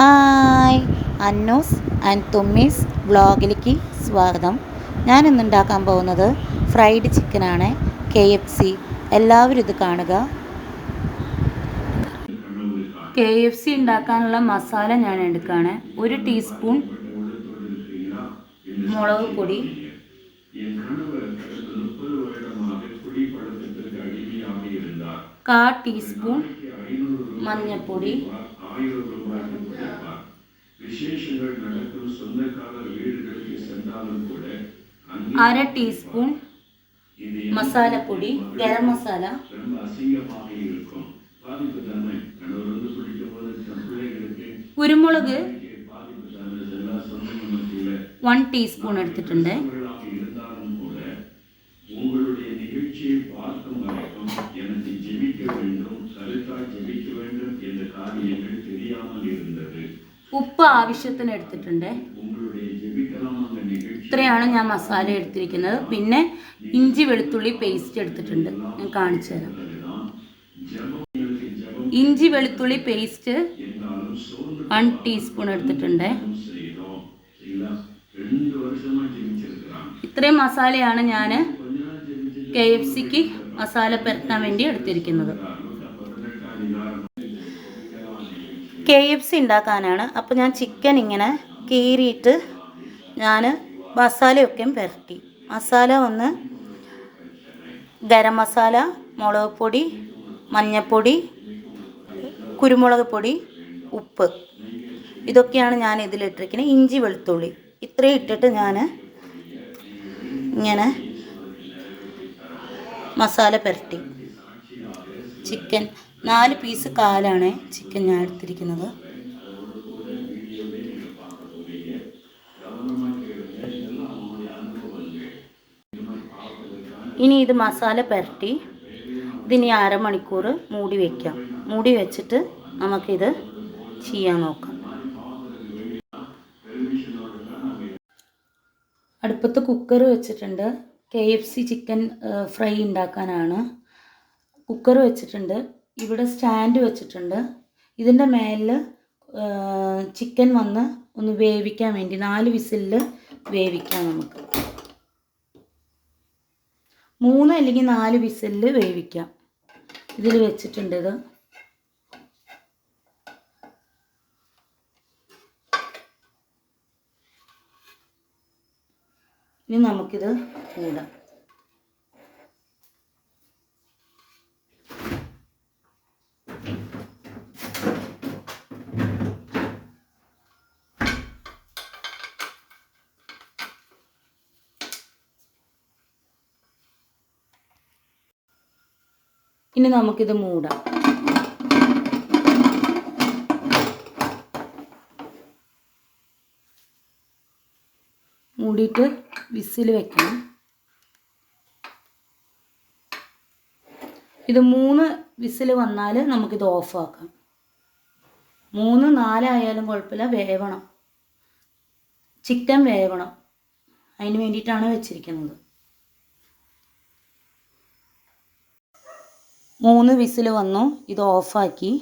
Hi, അന്നൂസ് and തുമ്മീസ് വ്ളോഗിലേക്ക് സ്വാഗതം. ഞാനിന്ന് ഉണ്ടാക്കാൻ പോകുന്നത് ഫ്രൈഡ് ചിക്കനാണ്, KFC. എല്ലാവരും ഇത് കാണുക. KFC ഉണ്ടാക്കാനുള്ള മസാല ഞാൻ എടുക്കുകയാണ്. 1 ടീസ്പൂൺ മുളക് പൊടി, 1/4 ടീസ്പൂൺ മഞ്ഞൾപ്പൊടി, 1/2 ടീസ്പൂൺ മസാലപ്പൊടി, ഗരം മസാല, കുരുമുളക് 1 ടീസ്പൂൺ എടുത്തിട്ടുണ്ട്. ഉപ്പ് ആവശ്യത്തിന് എടുത്തിട്ടുണ്ട്. ഇത്രയാണ് ഞാൻ മസാല എടുത്തിരിക്കുന്നത്. പിന്നെ ഇഞ്ചി വെളുത്തുള്ളി പേസ്റ്റ് എടുത്തിട്ടുണ്ട്. ഞാൻ കാണിച്ചു തരാം. ഇഞ്ചി വെളുത്തുള്ളി പേസ്റ്റ് 1 ടീസ്പൂൺ എടുത്തിട്ടുണ്ട്. ഇത്രയും മസാലയാണ് ഞാൻ KFCക്ക് മസാല പുരട്ടാൻ വേണ്ടി എടുത്തിരിക്കുന്നത്. KFC ഉണ്ടാക്കാനാണ്. അപ്പോൾ ഞാൻ ചിക്കൻ ഇങ്ങനെ കീറിയിട്ട് ഞാൻ മസാലയൊക്കെ പുരട്ടി. മസാല ഒന്ന് ഗരം മസാല, മുളക് പൊടി, മഞ്ഞൾപ്പൊടി, കുരുമുളക് പൊടി, ഉപ്പ്, ഇതൊക്കെയാണ് ഞാൻ ഇതിലിട്ടിരിക്കുന്നത്. ഇഞ്ചി വെളുത്തുള്ളി ഇത്രയും ഇട്ടിട്ട് ഞാൻ ഇങ്ങനെ മസാല പുരട്ടി. ചിക്കൻ 4 പീസ് കാലാണ് ചിക്കൻ ഞാൻ എടുത്തിരിക്കുന്നത്. ഇനി ഇത് മസാല പുരട്ടി ഇതിനി 1/2 മണിക്കൂർ മൂടി വയ്ക്കാം. മൂടി വെച്ചിട്ട് നമുക്കിത് ചെയ്യാൻ നോക്കാം. അടുപ്പത്ത് കുക്കർ വെച്ചിട്ടുണ്ട്. KFC ചിക്കൻ ഫ്രൈ ഉണ്ടാക്കാനാണ്. കുക്കർ വെച്ചിട്ടുണ്ട്. ഇവിടെ സ്റ്റാൻഡ് വെച്ചിട്ടുണ്ട്. ഇതിൻ്റെ മേലിൽ ചിക്കൻ വന്ന് ഒന്ന് വേവിക്കാൻ വേണ്ടി 4 വിസിലിൽ വേവിക്കാം. നമുക്ക് 3 അല്ലെങ്കിൽ 4 വിസിലിൽ വേവിക്കാം. ഇതിൽ വെച്ചിട്ടുണ്ട്. ഇത് ഇനി നമുക്കിത് മൂടാം. ഇനി നമുക്കിത് മൂടാം. മൂടിയിട്ട് വിസിൽ വെക്കണം. ഇത് 3 വിസിൽ വന്നാൽ നമുക്കിത് ഓഫാക്കാം. 3, 4 ആയാലും കുഴപ്പമില്ല. വേവണം, ചിക്കൻ വേവണം. അതിന് വേണ്ടിയിട്ടാണ് വെച്ചിരിക്കുന്നത്. 3 വിസിൽ വന്നു. ഇത് ഓഫാക്കി.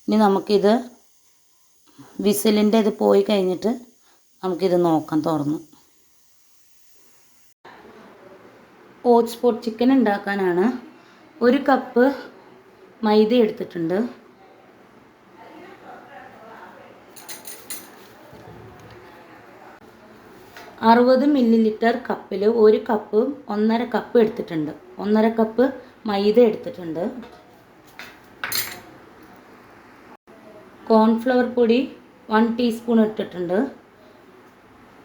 ഇനി നമുക്കിത് വിസിലിൻ്റെ ഇത് പോയി കഴിഞ്ഞിട്ട് നമുക്കിത് നോക്കാം തുറന്ന്. ഓട്സ് പോട്ട് ചിക്കൻ ഉണ്ടാക്കാനാണ്. 1 കപ്പ് മൈദ എടുത്തിട്ടുണ്ട്. 60 മില്ലി കപ്പിൽ 1 കപ്പ് 1/2 കപ്പ് എടുത്തിട്ടുണ്ട്. 1/2 കപ്പ് മൈദ എടുത്തിട്ടുണ്ട്. കോൺഫ്ലവർ പൊടി 1 ടീസ്പൂൺ ഇട്ടിട്ടുണ്ട്.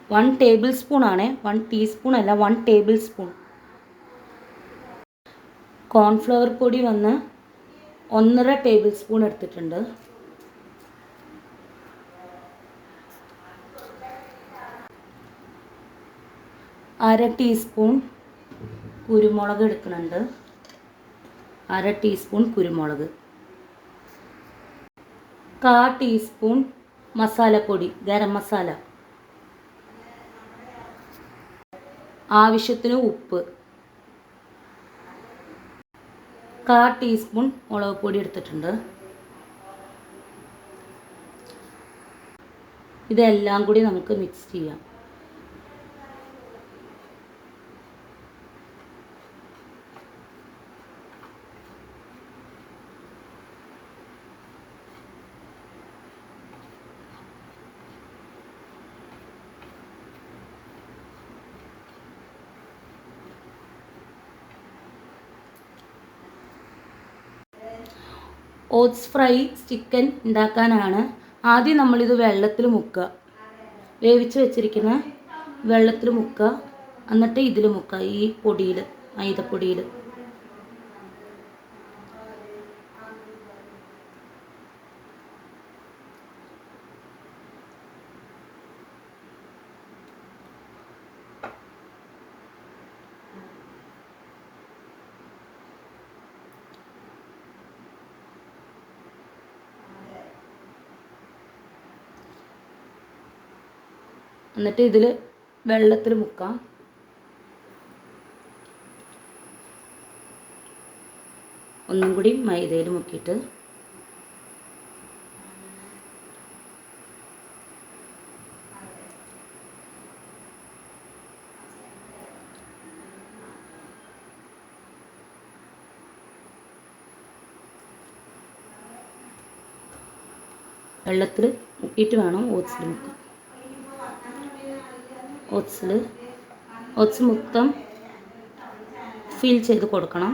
1 ടേബിൾ സ്പൂൺ ആണ്, 1 ടീസ്പൂൺ അല്ല, 1 ടേബിൾ സ്പൂൺ. കോൺഫ്ലവർ പൊടി വന്ന് 1.5 ടേബിൾ സ്പൂൺ എടുത്തിട്ടുണ്ട്. അര ടീസ്പൂൺ കുരുമുളക് എടുക്കുന്നുണ്ട്. 1/2 ടീസ്പൂൺ കുരുമുളക്, 1/4 ടീസ്പൂൺ മസാലപ്പൊടി, ഗരം മസാല, ആവശ്യത്തിന് ഉപ്പ്, 1/4 ടീസ്പൂൺ മുളക് പൊടി എടുത്തിട്ടുണ്ട്. ഇതെല്ലാം കൂടി നമുക്ക് മിക്സ് ചെയ്യാം. ഓട്സ് ഫ്രൈ ചിക്കൻ ഉണ്ടാക്കാനാണ് ആദ്യം നമ്മളിത് വെള്ളത്തിൽ മുക്കുക. വേവിച്ച് വെച്ചിരിക്കുന്ന വെള്ളത്തിൽ മുക്കുക. എന്നിട്ട് ഇതിൽ മുക്കുക, ഈ പൊടിയിൽ, മൈദപ്പൊടിയിൽ. എന്നിട്ട് ഇതിൽ വെള്ളത്തിൽ മുക്കാം. ഒന്നും കൂടി മൈദയിൽ മുക്കിയിട്ട് വെള്ളത്തിൽ മുക്കിയിട്ട് വേണം ഓട്സിൽ മുക്കാൻ. ഓട്സ് മൊത്തം ഫിൽ ചെയ്ത് കൊടുക്കണം.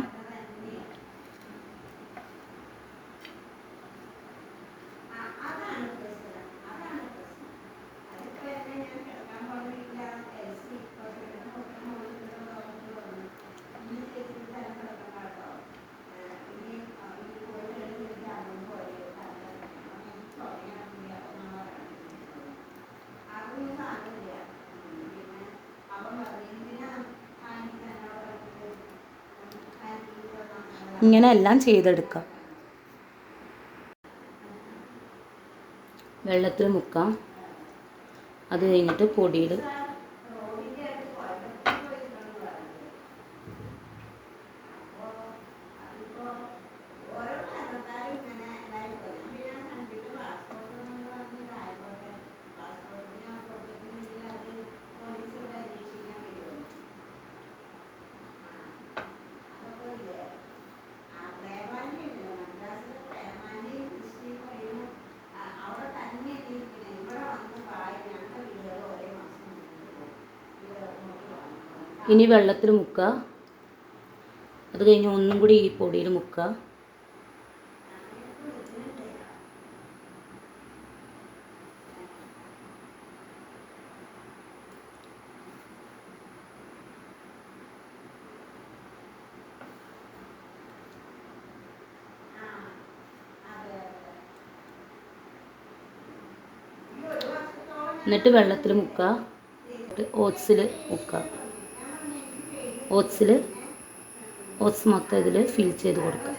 ഇങ്ങനെ എല്ലാം ചെയ്തെടുക്കാം. വെള്ളത്തിൽ മുക്കാം. അത് കഴിഞ്ഞിട്ട് പൊടിയിൽ ഇനി വെള്ളത്തിൽ മുക്കുക. അത് കഴിഞ്ഞ് ഒന്നും കൂടി ഈ പൊടിയിൽ മുക്കുക. എന്നിട്ട് വെള്ളത്തിൽ മുക്കുക. ഓട്സിൽ മുക്കുക. ഓട്സ് മൊത്തം ഇതിൽ ഫിൽ ചെയ്ത് കൊടുക്കുക.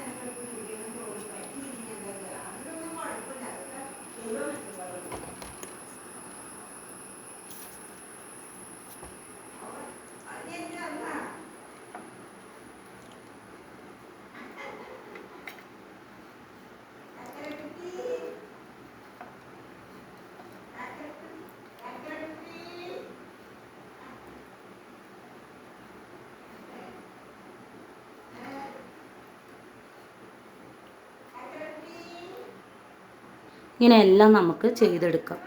ഇങ്ങനെയെല്ലാം നമുക്ക് ചെയ്തെടുക്കാം.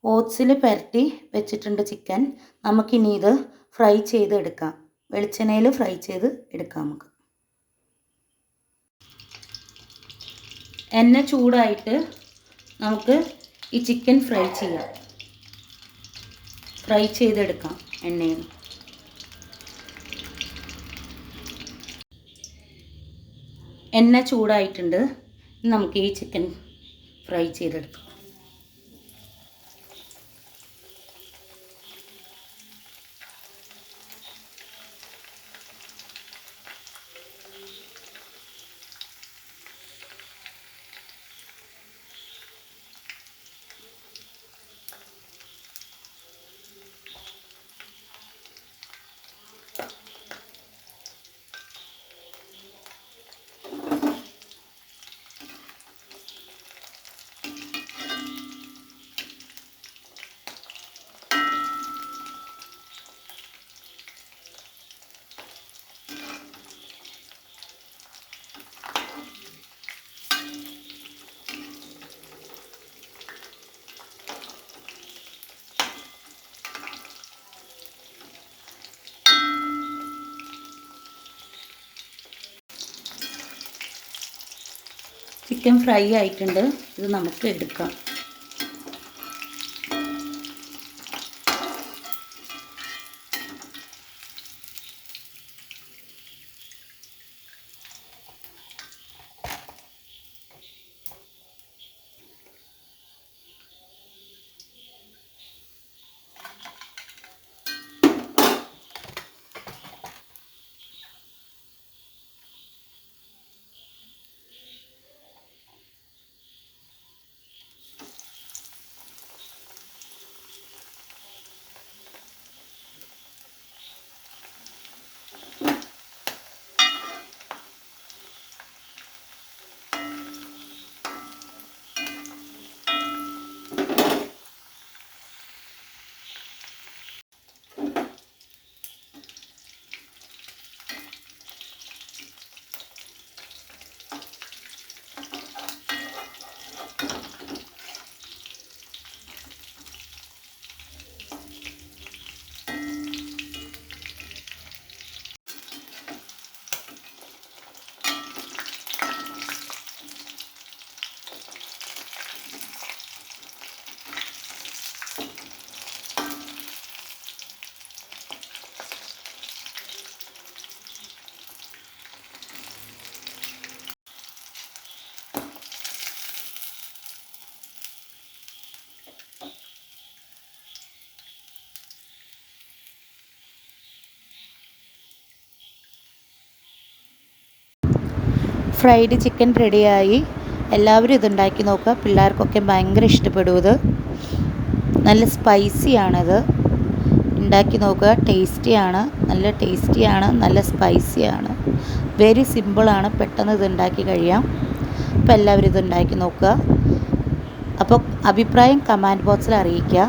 ഓട്സിൽ പുരട്ടി വെച്ചിട്ടുണ്ട് ചിക്കൻ. നമുക്കിനി ഇത് ഫ്രൈ ചെയ്തെടുക്കാം. വെളിച്ചെണ്ണയിൽ ഫ്രൈ ചെയ്ത് എടുക്കാം. നമുക്ക് എണ്ണ ചൂടായിട്ട് നമുക്ക് ഈ ചിക്കൻ ഫ്രൈ ചെയ്തെടുക്കാം എണ്ണയിൽ. എണ്ണ ചൂടായിട്ടുണ്ട്. നമുക്ക് ഈ ചിക്കൻ ഫ്രൈ ചെയ്തെടുക്കാം. ചിക്കൻ ഫ്രൈ ആയിട്ടുണ്ട്. ഇത് നമുക്ക് എടുക്കാം. ഫ്രൈഡ് ചിക്കൻ റെഡിയായി. എല്ലാവരും ഇതുണ്ടാക്കി നോക്കുക. പിള്ളേർക്കൊക്കെ ഭയങ്കര ഇഷ്ടപ്പെടും. ഇത് നല്ല സ്പൈസിയാണിത്. ഉണ്ടാക്കി നോക്കുക. ടേസ്റ്റിയാണ്, നല്ല ടേസ്റ്റിയാണ്, നല്ല സ്പൈസിയാണ്. വെരി സിമ്പിളാണ്. പെട്ടെന്ന് ഇത് ഉണ്ടാക്കി കഴിയാം. അപ്പോൾ എല്ലാവരും ഇത് ഉണ്ടാക്കി നോക്കുക. അപ്പോൾ അഭിപ്രായം കമൻറ്റ് ബോക്സിൽ അറിയിക്കുക.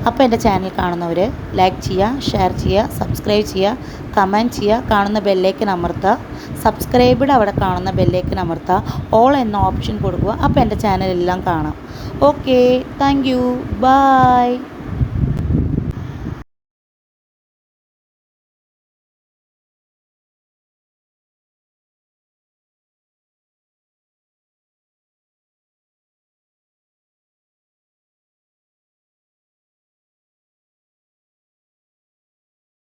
അപ്പോൾ എൻ്റെ ചാനൽ കാണുന്നവർ ലൈക്ക് ചെയ്യുക, ഷെയർ ചെയ്യുക, സബ്സ്ക്രൈബ് ചെയ്യുക, കമൻറ്റ് ചെയ്യുക. കാണുന്ന ബെല്ലേക്കൻ അമർത്തുക. സബ്സ്ക്രൈബിഡ് അവിടെ കാണുന്ന ബെല്ലേക്കൻ അമർത്തുക. ഓൾ എന്ന ഓപ്ഷൻ കൊടുക്കുക. അപ്പോൾ എൻ്റെ ചാനലെല്ലാം കാണാം. Okay, thank you, by.